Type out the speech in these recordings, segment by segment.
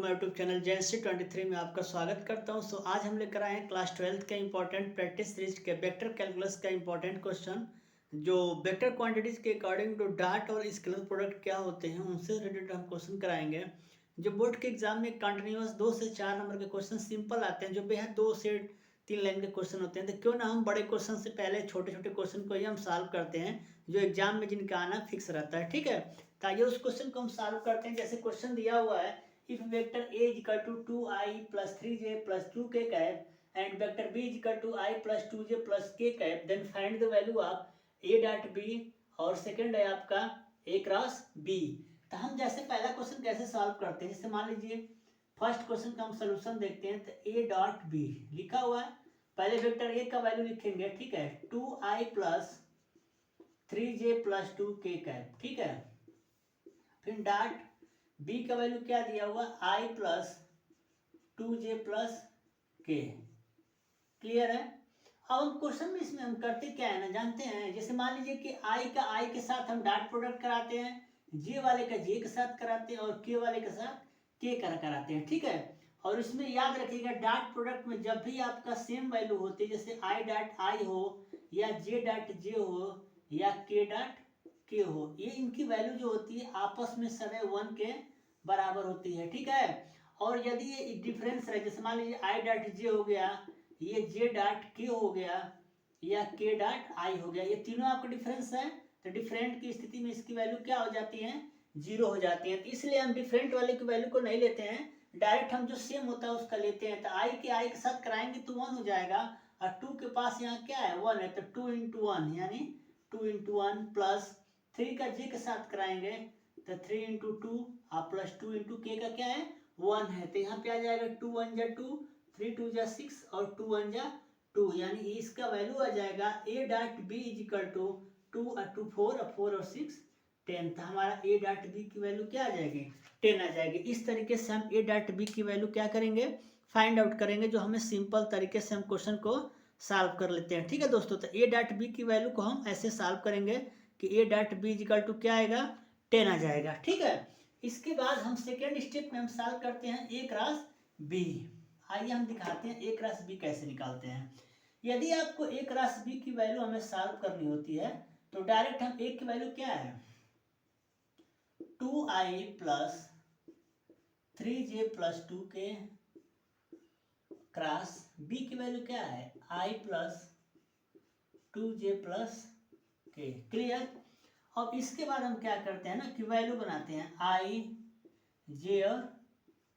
मैं YouTube channel JNC 23 में आपका स्वागत करता हूं। आज हम लेकर आए हैं क्लास 12 के इंपॉर्टेंट प्रैक्टिस सीरीज के वेक्टर कैलकुलस का इंपॉर्टेंट क्वेश्चन, जो वेक्टर क्वांटिटीज के अकॉर्डिंग टू डॉट और स्केलर प्रोडक्ट क्या होते हैं उनसे रिलेटेड हम क्वेश्चन कराएंगे। जो बोर्ड के एग्जाम में कंटिन्यूस 2 से 4 नंबर के क्वेश्चन सिंपल आते हैं, जो बेहद 2 से 3 लाइन के क्वेश्चन होते हैं, तो क्यों ना हम बड़े क्वेश्चन से पहले छोटे छोटे क्वेश्चन को ही हम सॉल्व करते हैं, जो एग्जाम में जिनका आना फिक्स रहता है। ठीक है, तो आइए उस क्वेश्चन को हम सॉल्व करते हैं। जैसे क्वेश्चन दिया हुआ है, if vector a is equal to 2i plus 3j plus 2k cap and vector b is equal to I plus 2j plus k cap, then find the value of a dot b और second है आपका a cross b। तो हम जैसे पहला question कैसे solve करते हैं, जैसे मान लीजिए फर्स्ट क्वेश्चन का हम सोल्यूशन देखते हैं। तो a डॉट b लिखा हुआ है, पहले वेक्टर a का वैल्यू लिखेंगे। ठीक है, 2i plus 3j plus 2k cap. ठीक है, फिर डॉट बी का वैल्यू क्या दिया हुआ, आई प्लस 2j प्लस के। क्लियर है। अब हम क्वेश्चन में इसमें हम करते क्या है ना, जानते हैं। जैसे मान लीजिए कि आई का आई के साथ हम डॉट प्रोडक्ट कराते हैं, जे वाले का जे के साथ कराते हैं और के वाले के साथ के कराते हैं। ठीक है, और इसमें याद रखिएगा डॉट प्रोडक्ट में जब भी आपका सेम वैल्यू होती है, जैसे आई डॉट आई हो या जे डॉट जे हो या के डॉट के हो, ये इनकी वैल्यू जो होती है आपस में सदैव 1 के बराबर होती है। ठीक है, और यदि ये डिफरेंस है, जैसे मान लीजिए आई डॉट जे हो गया, ये जे डॉट के हो गया या के डॉट आई हो गया, ये तीनों आपका डिफरेंस है, तो डिफरेंट की स्थिति में इसकी वैल्यू क्या हो जाती है, 0 हो जाती है। तो इसलिए हम डिफरेंट वाले की वैल्यू को नहीं लेते हैं, डायरेक्ट हम जो सेम होता है उसका लेते हैं। तो आई के साथ कराएंगे तो 1 हो जाएगा, और 2 के पास यहाँ क्या है 1 है, तो 2 इंटू 1 यानी 2 इंटू 1 प्लस 3 का जे के साथ कराएंगे तो 3 इंटू 2 प्लस 2 इंटू के का क्या है 1 है, तो यहाँ पे आ जाएगा 2 1 जा 2, 3 2 जा 6 और 2 1 जा 2, यानी इसका वैल्यू आ जाएगा a dot b is equal to 2 2 4 और 6 10। तो हमारा a डॉट बी की वैल्यू क्या आ जाएगी 10 आ जाएगी। इस तरीके से हम a डॉट बी की वैल्यू क्या करेंगे, फाइंड आउट करेंगे, जो हमें सिंपल तरीके से हम क्वेश्चन को सॉल्व कर लेते हैं। ठीक है दोस्तों, तो a डॉट बी की वैल्यू को हम ऐसे सॉल्व करेंगे कि a dot b equal to क्या आएगा 10 आ जाएगा। ठीक है, इसके बाद हम सेकेंड स्टेप में हम सॉल्व करते हैं a क्रॉस b। आइए हम दिखाते हैं a क्रॉस b कैसे निकालते हैं। यदि आपको a क्रॉस b की वैल्यू हमें सॉल्व करनी होती है तो डायरेक्ट हम a की वैल्यू क्या है 2i plus 3j plus 2k cross b की वैल्यू क्या है i plus 2j plus k। Clear. अब इसके बाद हम क्या करते हैं ना कि वैल्यू बनाते हैं i j और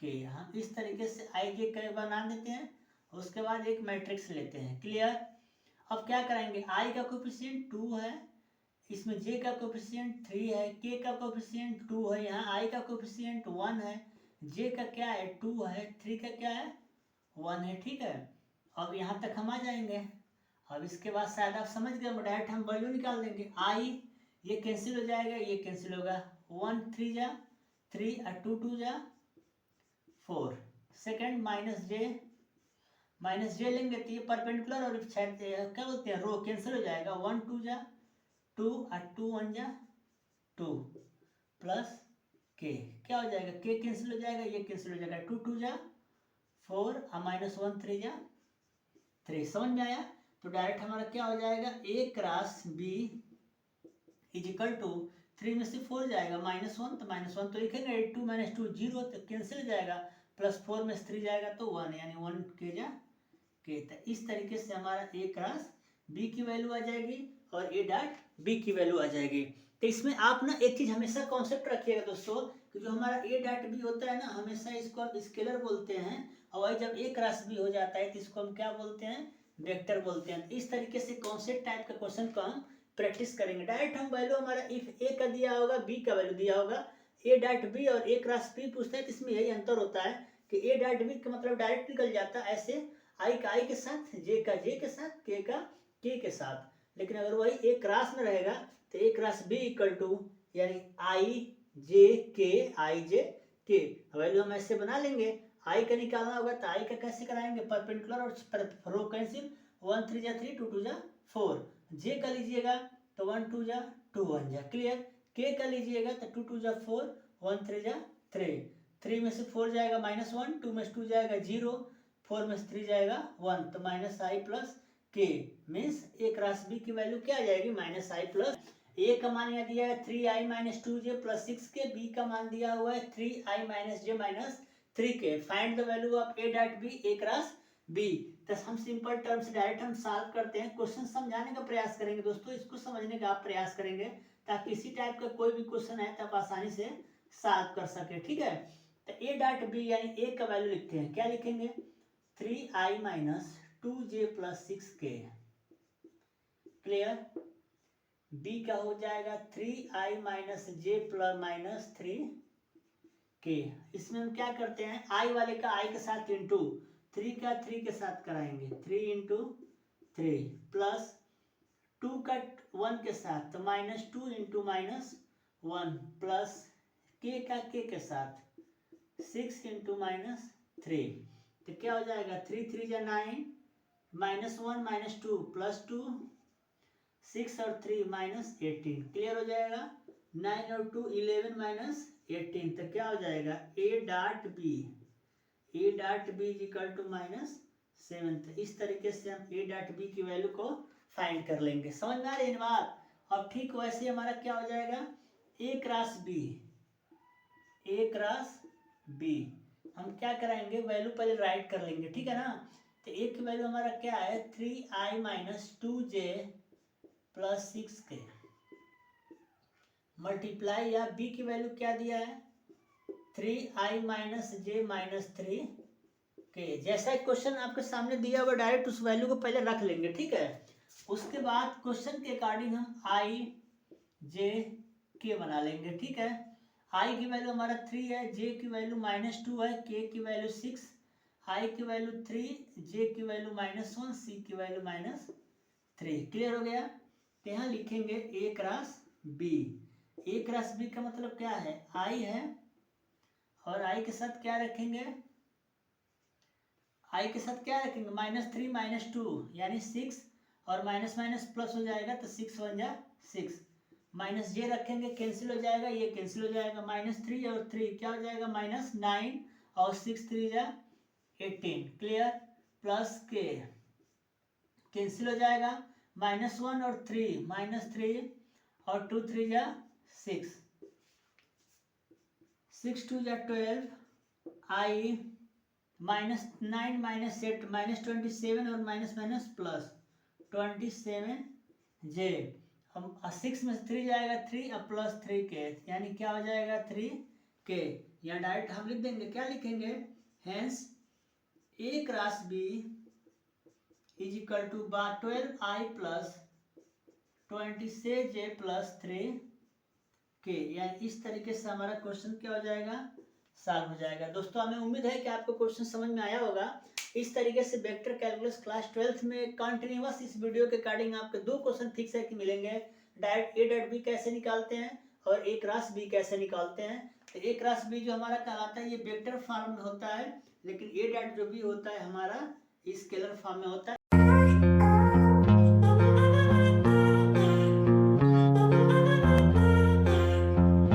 k। हम इस तरीके से i j k बना देते हैं, उसके बाद एक मैट्रिक्स लेते हैं। क्लियर। अब क्या करेंगे, i का कोफिशिएंट 2 है, इसमें j का कोफिशिएंट 3 है, k का कोफिशिएंट 2 है, यहाँ i का कोफिशिएंट 1 है, j का क्या है 2 है, 3 का क्या है 1 है। ठीक है, अब यहाँ तक हम आ जाएंगे। अब इसके बाद शायद आप समझ गए, डायरेक्ट हम वैल्यू निकाल देंगे। i ये कैंसिल हो जाएगा, ये कैंसिल होगा, 1 3 जा 3 और 2 2 जा 4, सेकंड माइनस जे लेंगे तो ये परपेंडिकुलर और क्या बोलते हैं रो कैंसिल हो जाएगा, 1 2 जा 2 और 2 1 जा 2 प्लस के क्या हो जाएगा, के कैंसिल हो जाएगा, ये कैंसिल हो जाएगा, 2 2 जा 4 और माइनस 1 3 जा 3। समझ में आया। तो डायरेक्ट हमारा क्या हो जाएगा a cross b is equal to 3 में से 4 जाएगा -1, तो -1 तो लिखेंगे 2 - 2 0, तो कैंसिल हो जाएगा, प्लस 4 में से 3 जाएगा तो 1, यानी 1 के जा के। तो इस तरीके से हमारा a क्रॉस b की वैल्यू आ जाएगी और a डॉट b की वैल्यू आ जाएगी। तो इसमें आप ना एक चीज हमेशा कॉन्सेप्ट रखिएगा दोस्तों, कि जो हमारा a डॉट b होता है ना, हमेशा इसको हम स्केलर बोलते हैं, और जब a क्रॉस b हो जाता है तो इसको हम क्या बोलते हैं, वेक्टर बोलते हैं। इस तरीके से कॉन्सेप्ट टाइप का क्वेश्चन को हम प्रैक्टिस करेंगे। डायरेक्ट हम वैल्यू हमारा इफ ए का दिया होगा बी का वैल्यू दिया होगा, ए डॉट बी और ए क्रॉस बी पूछता है, तो इसमें यही अंतर होता है कि ए डॉट बी का मतलब डायरेक्ट निकल जाता है ऐसे, आई का आई के साथ, जे का जे के साथ, के का के के साथ। लेकिन अगर वही ए क्रॉस में रहेगा तो ए क्रॉस बी इक्वल टू यानी आई जे के आई जे के, वैल्यू हम ऐसे बना लेंगे। आई का निकालना होगा तो आई का कैसे कराएंगे, परपेंडिकुलर और रो कैंसिल, 1 3 जा 3 2 2 जा 4। जे का लीजिएगा तो 1 2 जा 2 1 जा, क्लियर। के का लीजिएगा तो 2 2 जा 4 1 3 जा 3। 3 में से 4 जाएगा -1, 2 में से 2 जाएगा 0, 4 में से 3 जाएगा 1, तो -i प्लस के मीन्स ए क्रॉस बी की वैल्यू क्या आ जाएगी -i प्लस ए का मान यहाँ दिया है 3i - 2j + 6k, बी का मान दिया हुआ है 3i - j - 3k। Find the value of a dot b a cross b. तो हम सिंपल टर्म से डायरेक्ट हम सॉल्व करते हैं, क्वेश्चन समझाने का प्रयास करेंगे दोस्तों, इसको समझने का आप प्रयास करेंगे ताकि इसी टाइप का कोई भी क्वेश्चन है तो आप आसानी से सॉल्व कर सके। ठीक है, तो ए डॉट बी यानी ए का वैल्यू लिखते हैं, क्या लिखेंगे 3i - 2j + 6k। Clear. B का हो जाएगा 3i - j + -3k। इसमें हम क्या करते हैं, आई वाले का आई के साथ इंटू 3 का 3 के साथ कराएंगे, 3 × 3 प्लस 2 का 1 के साथ तो -2 × -1 प्लस k का k के साथ 6 × -3, तो क्या हो जाएगा 3 3 जा 9 -1 - 2 + 2 6 और 3 -18। क्लियर हो जाएगा। 9 और 2 11 -18, तो क्या हो जाएगा a dot b equal to -7। इस तरीके से हम ए डॉट बी की वैल्यू को फाइंड कर लेंगे। समझ में आ रही है बात। अब ठीक वैसे हमारा क्या हो जाएगा ए क्रॉस बी हम क्या कराएंगे, वैल्यू पहले राइट कर लेंगे, ठीक है ना। तो ए की वैल्यू हमारा क्या है 3i - 2j + 6k मल्टीप्लाई, या बी की वैल्यू क्या दिया है 3i - j - 3k। जैसा क्वेश्चन आपके सामने दिया हुआ डायरेक्ट उस वैल्यू को पहले रख लेंगे, ठीक है। उसके बाद क्वेश्चन के अकॉर्डिंग हम i j k बना लेंगे, ठीक है। i की वैल्यू हमारा 3 है, j की वैल्यू -2 है, k की वैल्यू 6, i की वैल्यू 3, j की वैल्यू -1, c की वैल्यू -3। क्लियर हो गया। तो यहाँ लिखेंगे ए cross B. A cross B का मतलब क्या है, आई है और आई के साथ क्या रखेंगे, आई के साथ क्या रखेंगे -3 - 2 यानी 6 और माइनस माइनस प्लस हो जाएगा तो 6 1 जा 6, माइनस जे रखेंगे कैंसिल हो जाएगा, ये कैंसिल हो जाएगा, -3 और 3 क्या हो जाएगा -9 और 6 3 जा 18। क्लियर। प्लस के कैंसिल हो जाएगा, -1 और 3 -3 और 2 3 जा 6, 6 2 जा 12, आई -9 -8 -27 और माइनस माइनस प्लस 27 जे। हम 6 में से 3 जाएगा 3 और प्लस 3 के यानी क्या हो जाएगा 3 के। या डायरेक्ट हम लिख देंगे, क्या लिखेंगे, hence a cross b is equal to 12i plus 26j plus 3 k. यानी इस तरीके से हमारा क्वेश्चन क्या हो जाएगा, सॉल्व हो जाएगा। दोस्तों हमें उम्मीद है कि आपको क्वेश्चन समझ में आया होगा। इस तरीके से वेक्टर कैलकुलस क्लास 12th में कंटिन्यूअस इस वीडियो के अकॉर्डिंग आपके 2 क्वेश्चन ठीक से मिलेंगे। डायरेक्ट ए डॉट बी कैसे निकालते हैं और ए क्रॉस बी कैसे निकालते हैं। तो ए क्रॉस बी जो हमारा कहलाता है ये वेक्टर फॉर्म में होता है, लेकिन ए डॉट जो भी होता है हमारा स्केलर फॉर्म में होता है।